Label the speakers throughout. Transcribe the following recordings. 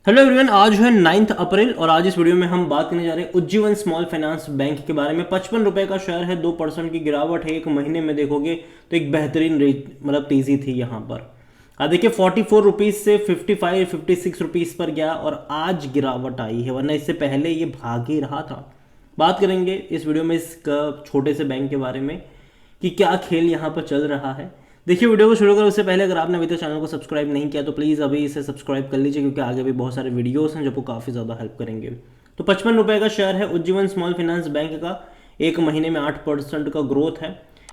Speaker 1: Hello everyone, आज है 9 अप्रैल और आज इस वीडियो में हम बात करने जा रहे हैं उज्जीवन स्मॉल फाइनेंस बैंक के बारे में। 55 रुपए का शेयर है, 2% की गिरावट है। एक महीने में देखोगे तो एक बेहतरीन रेट मतलब तेजी थी यहाँ पर। अब देखिए 44 रुपीज़ से 56 रुपीज़ पर गया और आज गिरावट आई है, वरना इससे पहले ये भाग ही रहा था। बात करेंगे इस वीडियो में इस छोटे से बैंक के बारे में कि क्या खेल यहाँ पर चल रहा है। देखिए वीडियो को शुरू करें उससे पहले अगर आपने अभी तक चैनल को सब्सक्राइब नहीं किया तो प्लीज़ अभी इसे सब्सक्राइब कर लीजिए, क्योंकि आगे भी बहुत सारे वीडियोस हैं जो आपको काफ़ी ज़्यादा हेल्प करेंगे। तो 55 रुपये का शेयर है उज्जीवन स्मॉल फाइनेंस बैंक का। एक महीने में 8% का ग्रोथ है,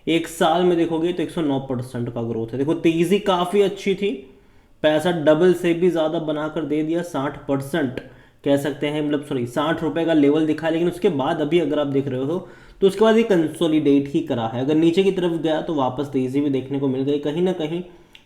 Speaker 1: एक साल में देखोगे तो 109% का ग्रोथ है। देखो तेज़ी काफ़ी अच्छी थी, पैसा डबल से भी ज़्यादा बनाकर दे दिया। 60% कह सकते हैं, मतलब सॉरी 60 रुपये का लेवल दिखा, लेकिन उसके बाद अभी अगर आप देख रहे हो तो उसके बाद ये कंसोलिडेट ही करा है। अगर नीचे की तरफ गया तो वापस तेजी भी देखने को मिल गई। कहीं ना कहीं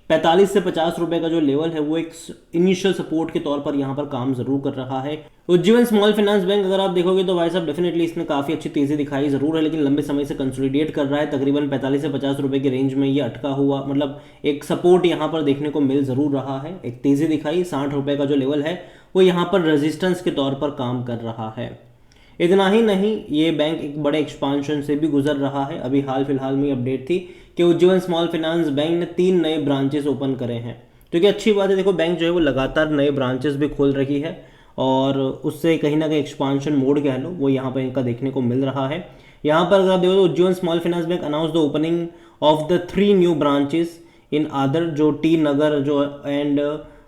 Speaker 1: 45 से 50 रुपए का जो लेवल है वो एक इनिशियल सपोर्ट के तौर पर यहाँ पर काम जरूर कर रहा है। उज्जीवन स्मॉल फाइनेंस बैंक अगर आप देखोगे तो भाई साहब डेफिनेटली इसने काफी अच्छी तेजी दिखाई जरूर है, लेकिन लंबे समय से कंसोलिडेट कर रहा है। तकरीबन 45 से 50 रुपए के रेंज में ये अटका हुआ, मतलब एक सपोर्ट यहाँ पर देखने को मिल जरूर रहा है। एक तेजी दिखाई, 60 रुपए का जो लेवल है वो यहाँ पर रेजिस्टेंस के तौर पर काम कर रहा है। इतना ही नहीं, ये बैंक एक बड़े एक्सपांशन से भी गुजर रहा है। अभी हाल फिलहाल में अपडेट थी कि उज्जीवन स्मॉल फाइनेंस बैंक ने 3 नए ब्रांचेस ओपन करे हैं, जो कि अच्छी बात है। देखो बैंक जो है वो लगातार नए ब्रांचेस भी खोल रही है और उससे कहीं ना कहीं एक्सपांशन मोड कह लो वो यहाँ पर इनका देखने को मिल रहा है। यहाँ पर अगर आप देखो तो Ujjivan small finance bank announce the opening of the 3 new branches in आदर, जो टी नगर जो एंड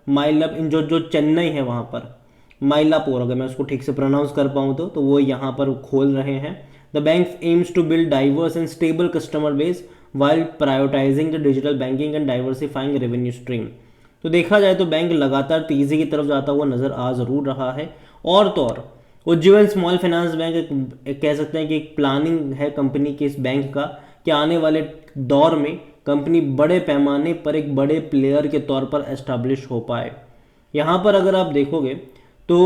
Speaker 1: माइलब इन जो चेन्नई है वहाँ पर माइलापोर, अगर मैं उसको ठीक से प्रोनाउंस कर पाऊँ तो वो यहाँ पर खोल रहे हैं। The bank aims to build diverse and stable customer base while prioritising the digital banking and diversifying revenue stream. तो देखा जाए तो बैंक लगातार तेजी की तरफ जाता हुआ नजर आ जरूर रहा है। और तो और उज्जीवन स्मॉल फाइनेंस बैंक एक कह सकते हैं कि एक प्लानिंग है कंपनी के इस बैंक का कि आने वाले दौर में कंपनी बड़े पैमाने पर एक बड़े प्लेयर के तौर पर एस्टैब्लिश हो पाए। यहाँ पर अगर आप देखोगे तो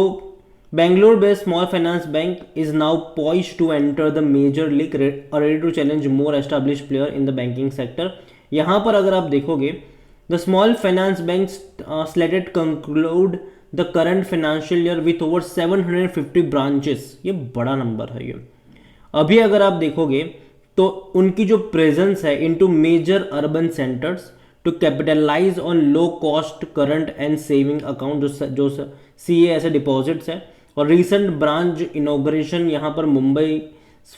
Speaker 1: Bangalore based small finance bank is now poised to enter the major league ready to challenge more established player in the banking sector। यहाँ पर अगर आप देखोगे the small finance banks slated conclude the current financial year with over 750 branches। ये बड़ा number है ये। अभी अगर आप देखोगे तो उनकी जो प्रेजेंस है into major urban centres to capitalise on low cost current and saving account जो सीए ऐसे डिपॉजिट्स हैं। और रीसेंट ब्रांच इनॉग्रेशन यहाँ पर मुंबई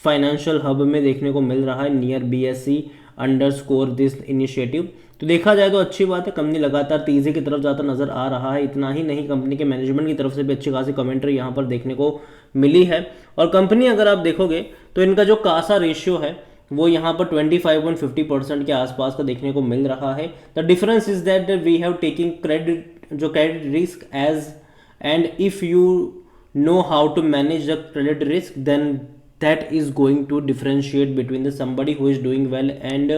Speaker 1: फाइनेंशियल हब में देखने को मिल रहा है near BSE underscore this initiative. तो देखा जाए तो अच्छी बात है, कंपनी लगातार तेजी की तरफ जाता नजर आ रहा है। इतना ही नहीं, कंपनी के मैनेजमेंट की तरफ से भी अच्छी खासी कमेंट्री यहाँ पर देखने को मिली है। और कंपनी अगर आप देखोगे तो इनका जो कासा रेशियो है वो यहाँ पर 25.50% के आसपास का देखने को मिल रहा है। The difference is that we have taking credit risk as and if you know how to manage the credit risk, then that is going to differentiate between the somebody who is doing well and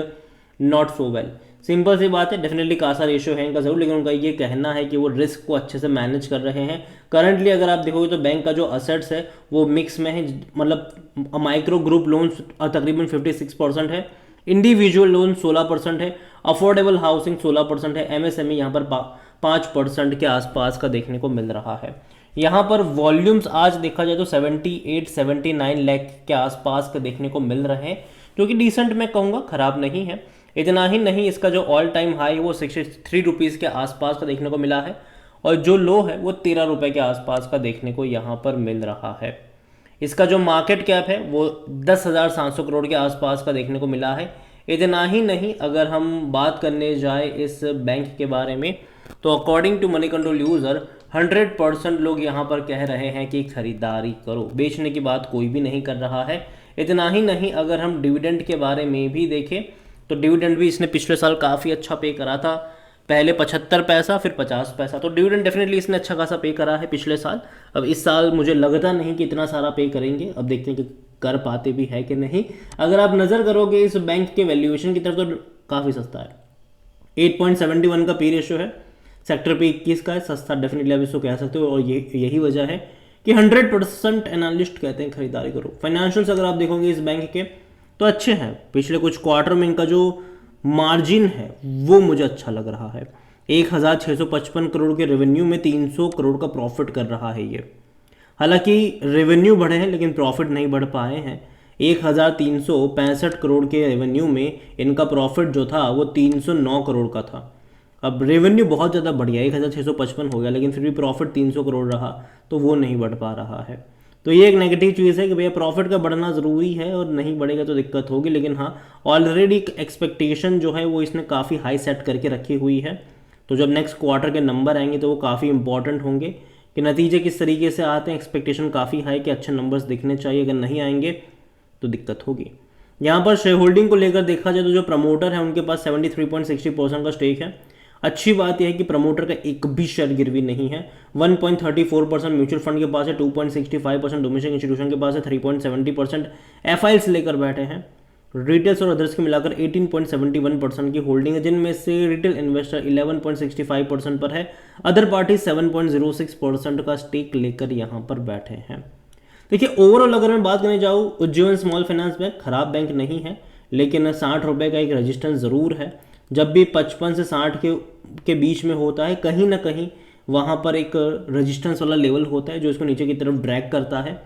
Speaker 1: not so well। Simple सी बात है, definitely Kasa ratio है इनका जरूर, लेकिन उनका ये कहना है कि वो रिस्क को अच्छे से मैनेज कर रहे हैं। करंटली अगर आप देखोगे तो बैंक का जो असेट्स है वो मिक्स में है, मतलब माइक्रो ग्रुप लोन्स तकरीबन 56% है, इंडिविजुअल लोन 16% है, अफोर्डेबल हाउसिंग 16% है, MSME यहाँ पर 5% के आसपास का देखने को मिल रहा है। यहाँ पर वॉल्यूम्स आज देखा जाए तो 78-79 लाख के आसपास का देखने को मिल रहे हैं, जो कि डिसेंट मैं कहूँगा, खराब नहीं है। इतना ही नहीं, इसका जो ऑल टाइम हाई है वो 63 रुपीज़ के आसपास का देखने को मिला है और जो लो है वो 13 रुपये के आसपास का देखने को यहाँ पर मिल रहा है। इसका जो मार्केट कैप है वो 10,700 करोड़ के आसपास का देखने को मिला है। इतना ही नहीं, अगर हम बात करने जाए इस बैंक के बारे में तो according to Moneycontrol user 100% लोग यहाँ पर कह रहे हैं कि खरीदारी करो, बेचने की बात कोई भी नहीं कर रहा है। इतना ही नहीं, अगर हम डिविडेंड के बारे में भी देखें तो डिविडेंड भी इसने पिछले साल काफ़ी अच्छा पे करा था, पहले 75 पैसा फिर 50 पैसा। तो डिविडेंड डेफिनेटली इसने अच्छा खासा पे करा है पिछले साल। अब इस साल मुझे लगता नहीं कि इतना सारा पे करेंगे, अब देखते हैं कि कर पाते भी है कि नहीं। अगर आप नज़र करोगे इस बैंक के वैल्यूएशन की तरफ तो काफ़ी सस्ता है, 8.71 का पी रेशियो है, सेक्टर पे 21 का है, सस्ता डेफिनेटली आप इसको कह सकते हो। और यही वजह है कि 100% एनालिस्ट कहते हैं खरीदारी करो। फाइनेंशियल्स अगर आप देखोगे इस बैंक के तो अच्छे हैं, पिछले कुछ क्वार्टर में इनका जो मार्जिन है वो मुझे अच्छा लग रहा है। 1655 करोड़ के रेवेन्यू में 300 करोड़ का प्रॉफिट कर रहा है ये। हालांकि रेवेन्यू बढ़े हैं लेकिन प्रॉफिट नहीं बढ़ पाए हैं। 1365 करोड़ के रेवेन्यू में इनका प्रॉफिट जो था वो 309 करोड़ का था। अब रेवेन्यू बहुत ज़्यादा बढ़ गया, 1655 हो गया, लेकिन फिर भी प्रॉफिट 300 करोड़ रहा, तो वो नहीं बढ़ पा रहा है। तो ये एक नेगेटिव चीज़ है कि भैया प्रॉफिट का बढ़ना ज़रूरी है और नहीं बढ़ेगा तो दिक्कत होगी। लेकिन हाँ, ऑलरेडी एक्सपेक्टेशन जो है वो इसने काफ़ी हाई सेट करके रखी हुई है। तो जब नेक्स्ट क्वार्टर के नंबर आएंगे तो वो काफ़ी इंपॉर्टेंट होंगे कि नतीजे किस तरीके से आते हैं। एक्सपेक्टेशन काफ़ी हाई कि अच्छे नंबर्स दिखने चाहिए, अगर नहीं आएंगे तो दिक्कत होगी। यहाँ पर शेयर होल्डिंग को लेकर देखा जाए तो जो प्रमोटर है उनके पास 73.60% का स्टेक है। अच्छी बात यह है कि प्रमोटर का एक भी शेयर गिरवी नहीं है। 1.34% म्यूचुअल फंड के पास है, 2.65% डोमेस्टिक इंस्टीट्यूशन के पास है, 3.70% एफआईएल्स लेकर बैठे हैं। रिटेल्स और अदर्स के मिलाकर 18.71% की होल्डिंग है, जिनमें से रिटेल इन्वेस्टर 11.65% पर है, अदर पार्टी 7.06% का स्टेक लेकर यहाँ पर बैठे हैं। देखिए ओवरऑल अगर मैं बात करने जाऊँ, उज्जीवन स्मॉल फाइनेंस बैंक खराब बैंक नहीं है, लेकिन 60 रुपये का एक रजिस्टेंस ज़रूर है। जब भी 55 से 60 के बीच में होता है, कहीं ना कहीं वहाँ पर एक रजिस्टेंस वाला लेवल होता है जो इसको नीचे की तरफ ड्रैग करता है।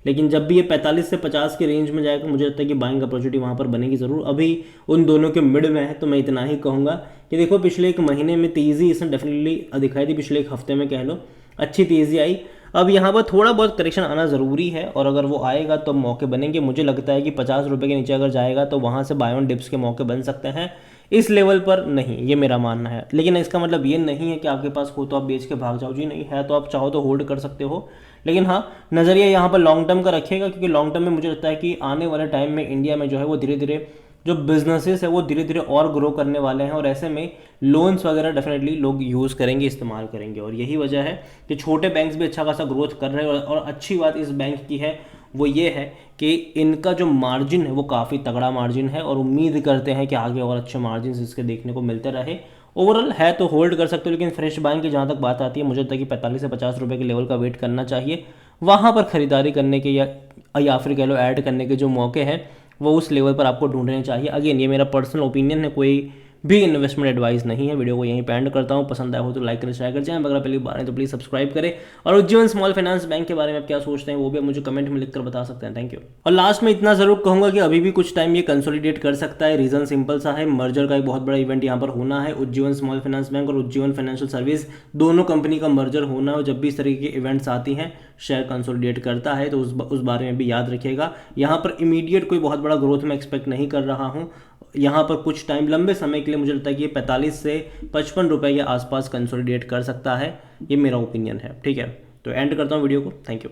Speaker 1: लेकिन जब भी ये 45 से 50 के रेंज में जाएगा, मुझे लगता है कि बाइंग अपॉर्चुनिटी वहाँ पर बनेगी ज़रूर। अभी उन दोनों के मिड में है, तो मैं इतना ही कहूँगा कि देखो पिछले एक महीने में तेज़ी इसने डेफिनेटली दिखाई दी, पिछले एक हफ्ते में कह लो अच्छी तेज़ी आई। अब यहाँ पर थोड़ा बहुत करेक्शन आना ज़रूरी है और अगर वो आएगा तो मौके बनेंगे। मुझे लगता है कि 50 रुपये के नीचे अगर जाएगा तो वहाँ से बाय ऑन डिप्स के मौके बन सकते हैं, इस लेवल पर नहीं, ये मेरा मानना है। लेकिन इसका मतलब ये नहीं है कि आपके पास हो तो आप बेच के भाग जाओ, जी नहीं है तो आप चाहो तो होल्ड कर सकते हो। लेकिन हाँ, नज़रिया यहाँ पर लॉन्ग टर्म का रखिएगा, क्योंकि लॉन्ग टर्म में मुझे लगता है कि आने वाले टाइम में इंडिया में जो है वो धीरे धीरे जो बिजनेसेस है वो धीरे धीरे और ग्रो करने वाले हैं, और ऐसे में लोन्स वगैरह डेफिनेटली लोग यूज़ करेंगे, इस्तेमाल करेंगे। और यही वजह है कि छोटे बैंक्स भी अच्छा खासा ग्रोथ कर रहे हैं। और अच्छी बात इस बैंक की है वो ये है कि इनका जो मार्जिन है वो काफ़ी तगड़ा मार्जिन है, और उम्मीद करते हैं कि आगे और अच्छे मार्जिन इसके देखने को मिलते रहे। ओवरऑल है तो होल्ड कर सकते हो, लेकिन फ्रेश बाइंग की जहाँ तक बात आती है, मुझे लगता है कि 45 से 50 रुपये के लेवल का वेट करना चाहिए। वहाँ पर खरीदारी करने के या फिर कह लो ऐड करने के जो मौके हैं वो उस लेवल पर आपको ढूंढने चाहिए। अगेन ये मेरा पर्सनल ओपिनियन है, कोई भी इन्वेस्टमेंट एडवाइस नहीं है। वीडियो को यहीं पे एंड करता हूँ। पसंद आया हो तो लाइक करें, शेयर कर जाए। अगर पहली बार है तो प्लीज़ सब्सक्राइब करें। और उज्जीवन स्मॉल फाइनेंस बैंक के बारे में आप क्या सोचते हैं वो भी आप मुझे कमेंट में लिखकर बता सकते हैं। Thank you. और लास्ट में इतना जरूर कहूँगा कि अभी भी कुछ टाइम ये कंसोलिडेट कर सकता है। रीजन सिंपल सा है, मर्जर का एक बहुत बड़ा इवेंट यहाँ पर होना है। उज्जीवन स्मॉल फाइनेंस बैंक और उज्जीवन फाइनेंशियल सर्विस दोनों कंपनी का मर्जर होना है, और जब भी इस तरीके के इवेंट्स आती हैं शेयर कंसोलिडेट करता है, तो उस बारे में भी याद रखिएगा। यहाँ पर इमीडिएट कोई बहुत बड़ा ग्रोथ मैं एक्सपेक्ट नहीं कर रहा हूँ। यहाँ पर कुछ टाइम लंबे समय के लिए मुझे लगता है कि ये 45 से 55 रुपये के आसपास कंसोलिडेट कर सकता है। ये मेरा ओपिनियन है, ठीक है। तो एंड करता हूँ वीडियो को। Thank you.